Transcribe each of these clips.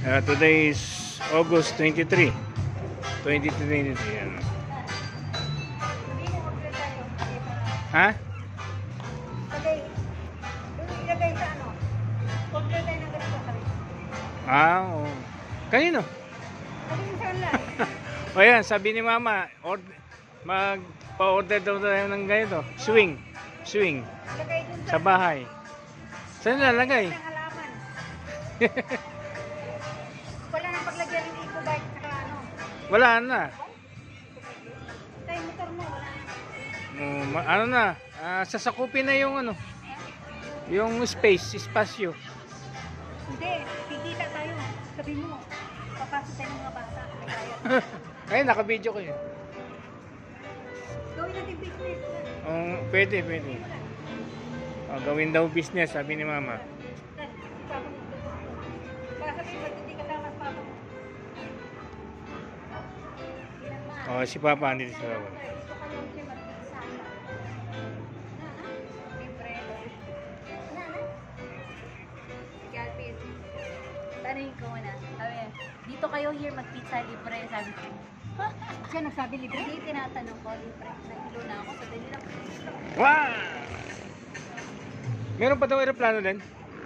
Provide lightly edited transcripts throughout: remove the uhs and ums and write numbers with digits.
Today is August 23, 2023. Yan. Ha? Ilagay sa ano? Order tayo ng ganito kami. Oo. Kanino? Sabi mo saan lang. O yan, sabi ni Mama, magpa-order daw tayo ng ganito. Swing. Ilagay dun Sa bahay. Saan lalagay? ng halaman. Wala nang paglagyan ng eco bike saka ano. Wala na. Tayo motor mo, wala na. Ano na, sasakupin na yung ano, yung espasyo. Hindi, pigita tayo. Sabi mo, papasok tayo ng mga bata. Ay, naka-video ko yun. Gawin natin business. Pwede. Gawin daw business, sabi ni Mama. Baka sabihin mo, hindi kasama sa papa mo. Si Papa andito sa baba. Gusto ka lang siya mag-isa. Libre. Sige, Alpin. Tanungin ko muna. Sabi, dito kayo here mag-pizza libre. Sabi ko. Siya nagsabi libre? Hindi, tinatanong ko. Libre. Nag-ilo na ako. So, dali lang. Wow! Meron pa daw aeroplano din?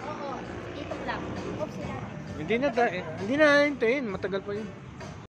Oo. Ito lang. Oops, sila. Hindi na hintayin. Matagal pa yun.